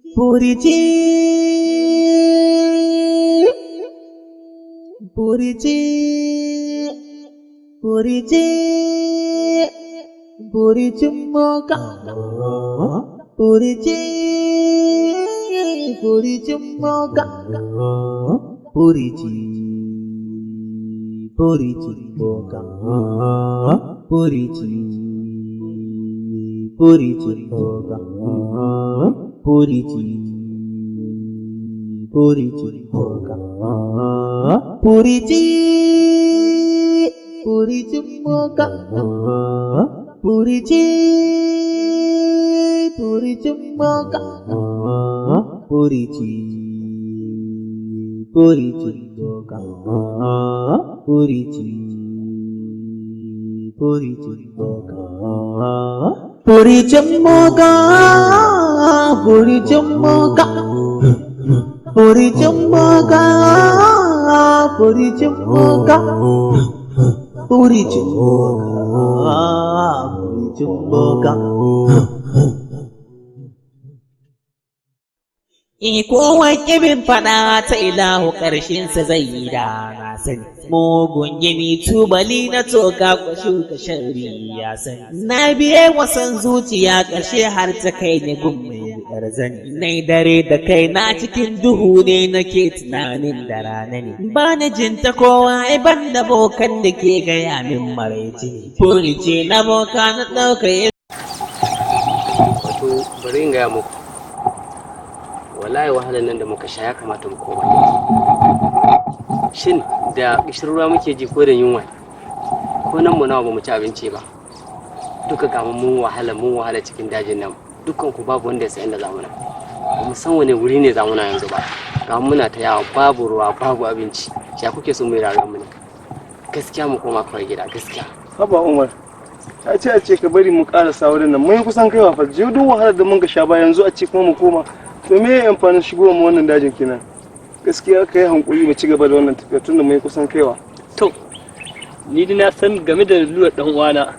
Purici, Purici, Purici, Puricummoka, Purici, Puricummoka, Purici, Puricummoka, Purici, Puricummoka, Purici, Puricummoka, Purici, Puricummoka, Purici, Puricummoka, Purici, Puricummoka, Purici, Puricummoka, Puricummoka, Puricummoka, Puricummoka, Puricummoka, Puricummoka, kowa kibin fada ta ilahu ƙarshensa zai yi da na sani. Mugun gini tubali na toka ku shuka shari ya sani. Na biye wasan zuciya ƙarshe har ta kai ni gun mai ƙarzani. Nai dare da kai na cikin duhu ne nake tunanin da rana ne. Ba ni jin ta kowa ban da bokan da ke gaya min maraici. Furice na boka na ɗauka ya. Wato bari in gaya muku. Wallahi wahalar nan da muka sha ya kamata mu koma. Shin da kishirwa muke ji ko da yunwa? Ko nan mu nawa bamu ci abinci ba? Duka ga mun wahala cikin dajin nan. Dukkan ku babu wanda ya san inda zamu na. Ba mu san wani wuri ne zamu na yanzu ba. Ga muna ta yawa babu ruwa babu abinci. Ya kuke so mu yi rayuwar mu ne? Gaskiya mu koma kawai gida gaskiya. Haba Umar. A ce ka bari mu karasa wurin nan. Mun kusan kaiwa fa. Je duk wahalar da mun ga sha ba yanzu a ce kuma mu koma. To me ya amfanin shigowa mu wannan dajin kenan? Gaskiya kai hankuri mu ci gaba da wannan tafiya tunda mai kusan kaiwa. To ni dai na san game da lura dan uwana.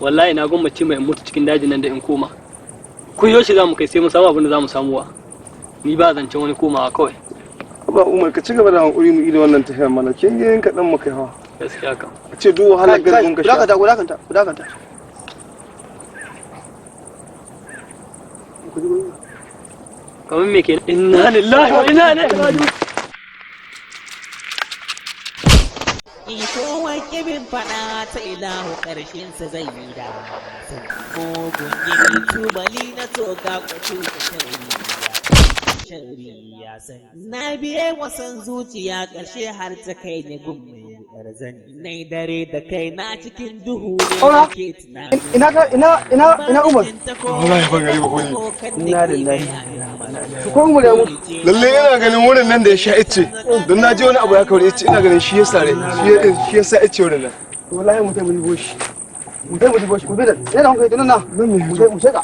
Wallahi na gwammace mai mutu cikin dajin nan da in koma. Kun yoshi zamu kai sai mu samu abin da zamu samu wa. Ni ba zancen wani komawa kawai. Ba Umar ka ci gaba da hankuri mu ida wannan tafiyar mana. Kin yin ka dan mu kai hawa. Gaskiya kam. A ce duk wahalar garin ka sha. Kudakanta. Kamar me kenan? Inna lillahi wa inna ilaihi raji'un. kowa kibin fada ta ilahu ƙarshensa zai yi da mugun gini tubali na toka ku shuka shari ya sani. Na biye wasan zuciya ƙarshe har ta kai ni gun mai ƙarzani. Nai dare da kai na cikin duhu ne ke tunani. Ina Umar. Wallahi ban gari ba ko ni. Ina lillahi. Ko mu da mu. Lalle ina ganin wurin nan da ya sha ice. Don na ji wani abu ya kaure ice ina ganin shi ya sare. Shi ya sa ice wurin nan. Wallahi mu tafi boshi. Mu tafi boshi ku bi da. Yana kai tunan na. Mu sheka.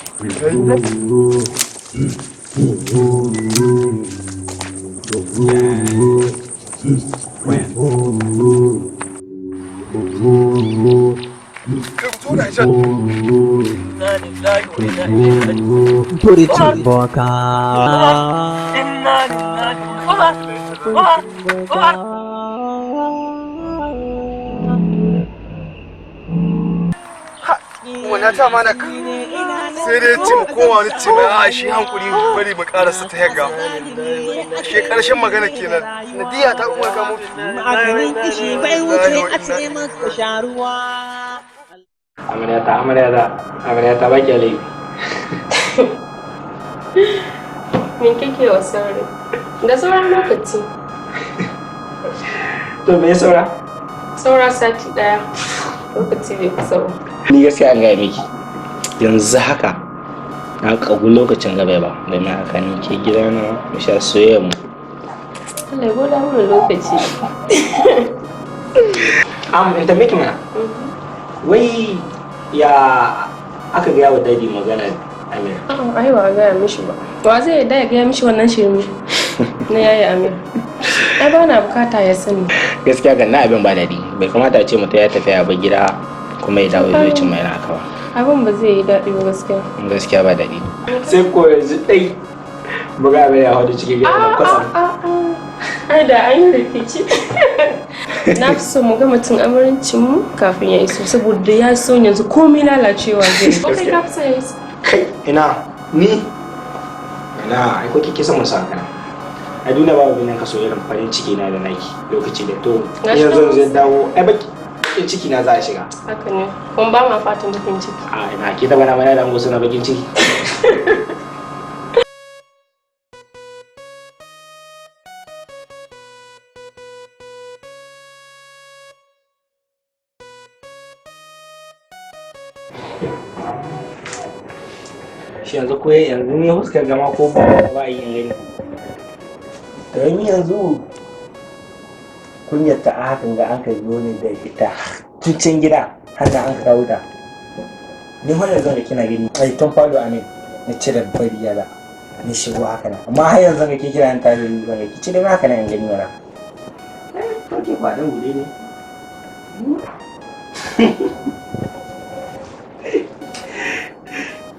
Puricin boka. Wannan ta mana sai dai ce mu koma wani ce mai a shi hankuri bari mu karasa ta yagga. Shi karshen magana kenan. Nadiya ta Umar ka mutu. Maganin kishi bai wuce a ce maka sharuwa. Amarya ta baki alai. Me kike wa sauri? Da sauran lokaci. To me saura? Saura sati daya. Lokaci bai kusa ba. Ni gaskiya an gaya miki. Yanzu haka na kagu lokacin gaba ba. Da na haka ni ke gidana mu sha soyayya mu. Allah ya goda mana lokaci. In tambaye ki mana. Wai ya aka gaya wa dadi magana Amir? Ai ba gaya mishi ba. Wa zai da ya gaya mishi wannan shirme na yayi Amir. Ai ba na bukata ya sani. Gaskiya ga na abin ba dadi. Bai kamata a ce mutum ya tafi a gida kuma ya dawo ya cin mai naka ba. Abin ba zai yi daɗi ba gaskiya. Gaskiya ba daɗi. Sai ko yanzu dai buga mai ya hadu cikin gidan kwasam. Ai da an yi rikici. Na fi so mu ga mutum amurancin mu kafin ya iso saboda ya so yanzu komai lalacewa zai. Ko kai ka fi so ya iso? Kai ina ni ina ai ko kike son mu sa kana. A duniya babu bin ka so irin farin ciki na da naki lokaci da to yanzu zan dawo ai baki ciki na za a shiga. Haka ne. Kun ba ma fatan bakin ciki. A ina ki da bana mana da ngosu na bakin ciki. Shi yanzu ko yanzu ne huskar gama ko ba yi in gani. Don yanzu kunyar ta a hakan ga an ka zo ne da ita tun gida har da an ka kawo ta. Ni har yanzu da kina gani ai tun falo a ne na cire bari yala ni shigo haka nan amma har yanzu ga ke kira ta da ban ga ki cire ma haka nan in gani wala. To ke ba dan gude ne.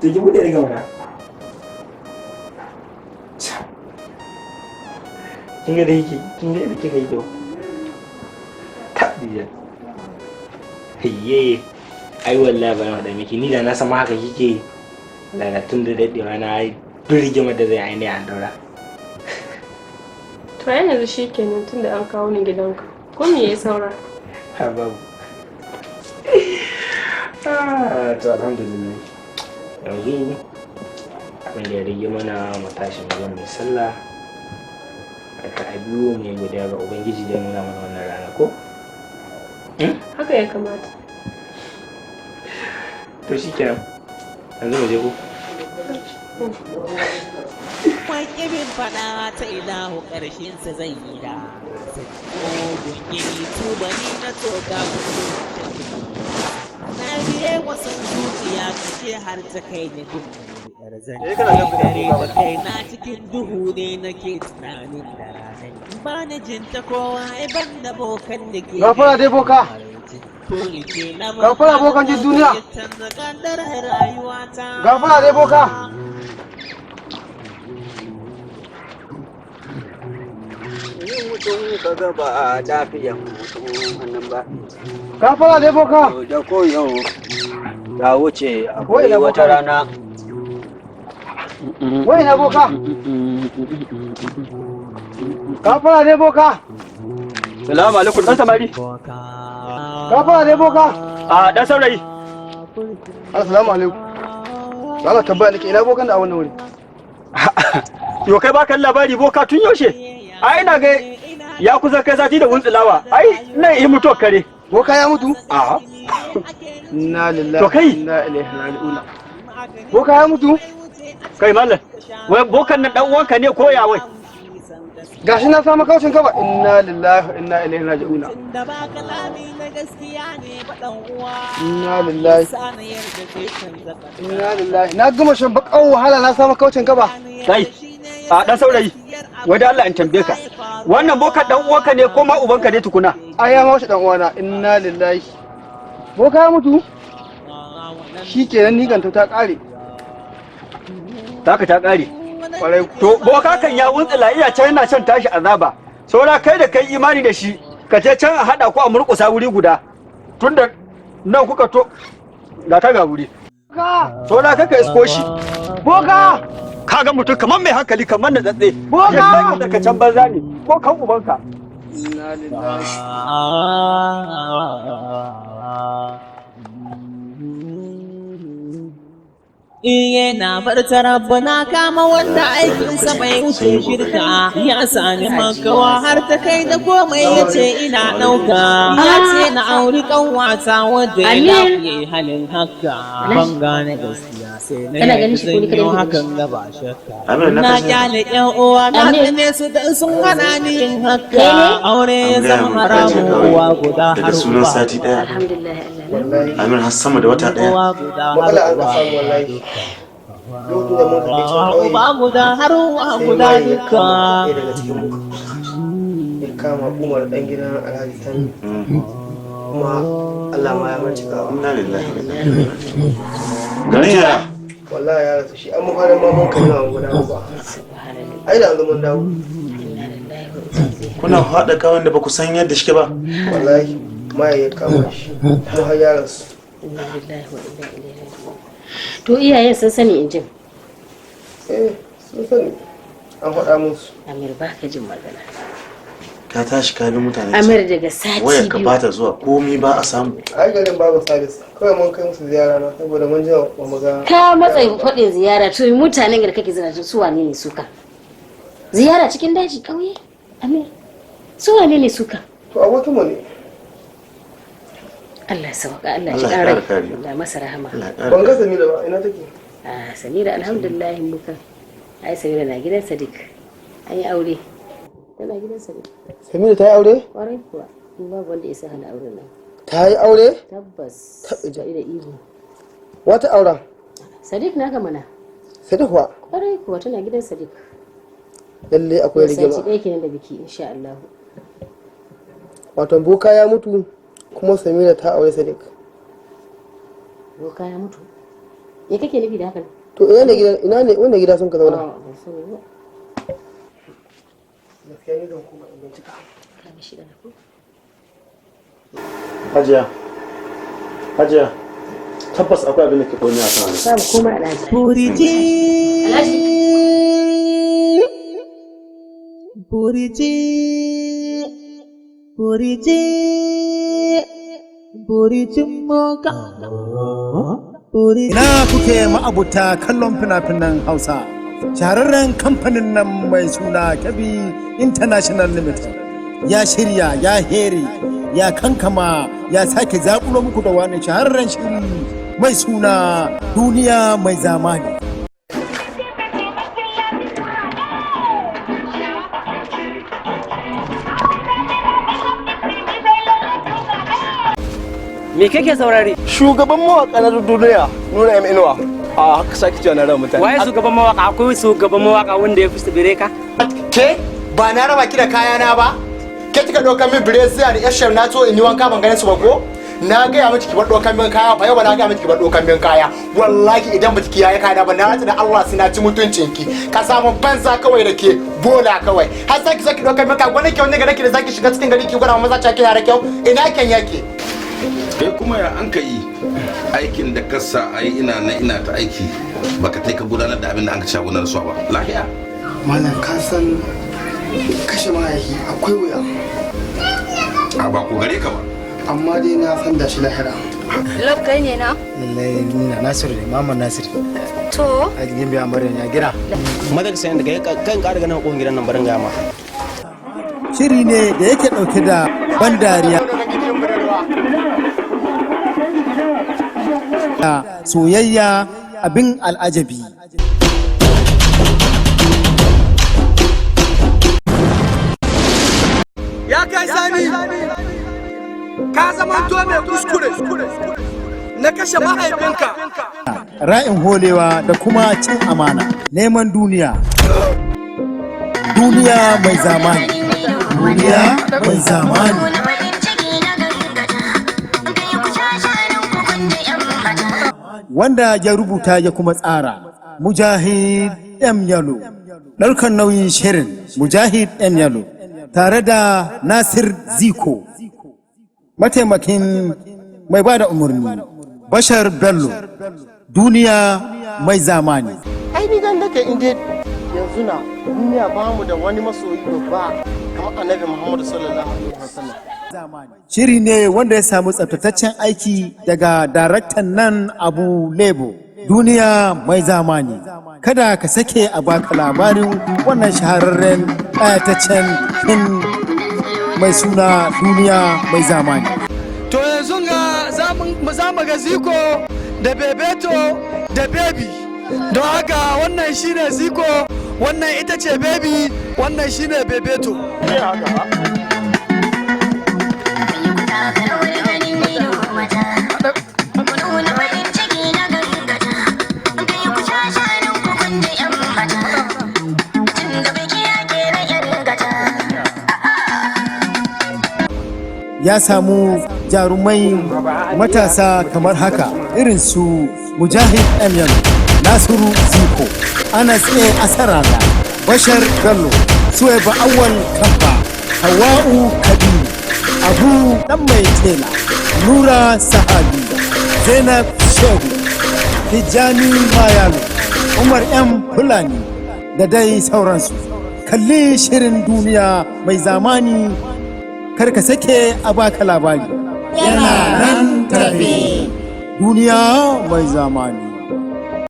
To ki bude daga mana. Kin ga da yake kin ga da kika yi to. Tabiya. Hayye. Ai wallahi ba na da miki ni da na san haka kike daga tun da dadewa na ai birgima da zai aini an daura. To yanzu shikenan tunda an kawo ni gidanka. Ko me yayi saura? Ha babu. To alhamdulillah. Yanzu abin da ya rage mana matashin zuwa mai sallah a biyu mai godiya ga ubangiji da nuna mana wannan rana ko? Haka ya kamata. To shi kenan yanzu mu je ko? Wanke bin fada ta ilahu ƙarshensa zai yi da kogun gini tubali na toka na biye wasan zuciya kashe har ta kai ni duk dare da kai na cikin duhu ne nake tunanin da ranar ba na jin ta kowa ban da bokan da ke gafara dai boka gafara bokan jin duniya gafara dai boka mutum ka gaba lafiyan mutum hannun ba gafara dai boka da koyo ya wuce akwai wata rana wai na boka gafara dai boka salamu alaikum dan samari gafara dai boka a dan saurayi assalamu alaikum Allah tabbaya nake ina bokan da a wannan wuri yo kai baka labari boka tun yaushe ai ina ga ya kusa kai sati da wuntsulawa ai nan yi mutuwar kare boka ya mutu a inna lillahi to kai inna ilaihi raji'un boka ya mutu kai mallam wai bokan nan dan uwanka ne ko ya wai gashi na samu kaucin kaba inna lillahi wa inna ilaihi raji'un inna lillahi inna lillahi na gama shan bakan wahala na samu kaucin kaba kai a dan saurayi wai da Allah in tambaye ka wannan boka dan uwanka ne ko ma ubanka ne tukuna ai ya ma shi dan uwana inna lillahi boka ya mutu shikenan ni ganta ta kare taka ta kare kwarai to boka kan ya wuntsila iya can yana can tashi azaba saura kai da kai imani da shi ka je can a hada ku a murƙusa wuri guda tunda nan kuka to ga ta ga wuri saura kaka isko shi boka kaga mutum kamar mai hankali kamar na tsatse boka ya daga can banza ne ko kan ubanka inna lillahi yana barta rabbana kama wanda aikinsa bai wuce shirka ya sani makawa har ta kai da komai ya ce ina ɗauka ya ce na auri ƙanwata wadda ya lafiye halin haka ban gane gaskiya sai na yi zanyo hakan gaba shakka na kyale ƴan uwa na tsane su da sun hana ni yin haka aure ya zama haramun uwa guda har uba Amir har sama da wata ɗaya. matsala an ka samu wallahi lokacin da mun kaɗe can ƙauye uba guda har uwa guda duka ɗaya daga cikin mu ya kama Umar ɗan gidan Alhaji Tani kuma Allah ma ya manci gawa Inna lillahi wa inna ilaihi raji'un. Garin ya wallahi ya rasu shi an mu fara ma mun kalli wa guda ba ai da mun dawo. Kuna haɗa kawai da ba ku san yadda shi ba? Wallahi mai ya kama shi mu har ya rasu. To iyayen sun sani injin? Sun sani. An faɗa musu. Amir ba ka jin magana. Ka tashi ka bi mutane. Amir daga sati biyu. Wayar ka bata zuwa komai ba a samu. Ai garin babu sabis. Kawai mun kai musu ziyara na saboda mun ji wa maga. Ka matsayin faɗin ziyara to mutanen da kake zira su wane ne suka? Ziyara cikin daji ƙauye? Amir. Su wane ne suka? To abokin mu ne. Allah ya sauka, Allah shi ƙara. Allah masa rahama. Ban ga Samira ba, ina take? Ah, Samira alhamdulillah muka. Ai Samira na gidan Sadiq. An yi aure. Tana gidan Sadiq. Samira ta yi aure? Kwarai kuwa. Babu wanda ya sa hana auren nan. Ta yi aure? Tabbas. Taɓa da ihu. Wata auren? Sadiq na gama na. Sadiq kuwa? Kwarai kuwa tana gidan Sadiq. Lalle akwai rigima. Sai ɗaya kenan da biki insha Allah. Wato boka ya mutu kuma Samira ta aure Sadiq. Boka ya mutu. Me kake nufi da hakan? To ina ne wanda gida sun ka zauna? Gaskiya ni zan koma in bincika. Ka ga shi da ku. Hajiya, tabbas akwai abin da ke koyi a kan Za mu koma Alhaji. Burijin moka. Ina kuke ma'abuta kallon fina-finan Hausa? Shahararren kamfanin nan mai suna Kebbi International Limited ya shirya, ya here, ya kankama, ya sake zaƙulo muku da wani shahararren shiri mai suna Duniya Mai Zamani. Me kake saurari? Shugaban mawaka na duniya Nura M Inuwa. A haka saki cewa na raba mutane. Waye shugaban mawaka? Akwai shugaban mawaka wanda ya fi bireka? Ke ba na raba ki da kayana ba? Ke kika ɗaukar min biresiya da yashar na to in yi wanka ban ganin su ba ko? Na gaya miki ki bar ɗaukar min kaya fa yau ba na gaya miki ki bar ɗaukar min kaya. Wallahi idan baki kiyaye kaya ba na rata da Allah suna ci mutuncin ki. Ka samu banza kawai da ke bola kawai. Har sai ki saki ɗaukar min kaya wani kyau ne ga nake da zaki shiga cikin gari ki gwada maza cake yara kyau. Ina ken yake? Kai kuma ya an ka yi aikin da kasa a yi ina ta aiki baka tai ka gudanar da abin da an ka ci gudanar su ba lafiya. Malam ka san kashe mahaifi akwai wuya. A ba ku gare ka ba. Amma dai na san da shi lahira. Lab kai ne na? Lallai ni na Nasiru ne, Muhammad Nasiru. To? A gidan biya Maryam ya gida. Madaka sayan daga kan ƙara ganin ƙofin gidan nan barin gama. Shiri ne da yake ɗauke da ban dariya. Soyayya abin al'ajabi. Ya kai Sani, ka zama to mai kuskure na kashe mahaifinka. Ra'in holewa da kuma cin amana, neman duniya. Duniya mai zamani. Duniya mai zamani. Wanda ya rubuta ya kuma tsara Mujahid M. Yalo, ɗaukar nauyin shirin Mujahid M. Yalo, tare da Nasir Ziko, mataimakin mai ba da umarni Bashar Bello. Duniya mai zamani. Ai ni dan nake inda yanzu na duniya ba mu da wani masoyi babba kamar Annabi Muhammad sallallahu alaihi wasallam. Shiri ne wanda ya samu tsaftataccen aiki daga daraktan nan Abu Lebo. Duniya mai zamani. Kada ka sake a baka labarin wannan shahararren ƙayataccen fin mai suna Duniya mai zamani. To yanzu ga za mu ga Ziko da Bebeto da Baby. Don haka wannan shine Ziko, wannan ita ce Baby, wannan shine Bebeto. Ya samu jarumai matasa kamar haka irin su Mujahid M. Nasiru Ziko, Anas A. Asaraga, Bashar Bello, Suwaiba Awal Kamba, Hawa'u Kabiru, Abu Dan Mai Tela, Nura Sahabi, Zainab Shehu, Tijjani Mayalo, Umar M. Fulani da dai sauransu. Kalli shirin duniya mai zamani, karka sake a baka labari. Yana nan tafi. Duniya mai zamani.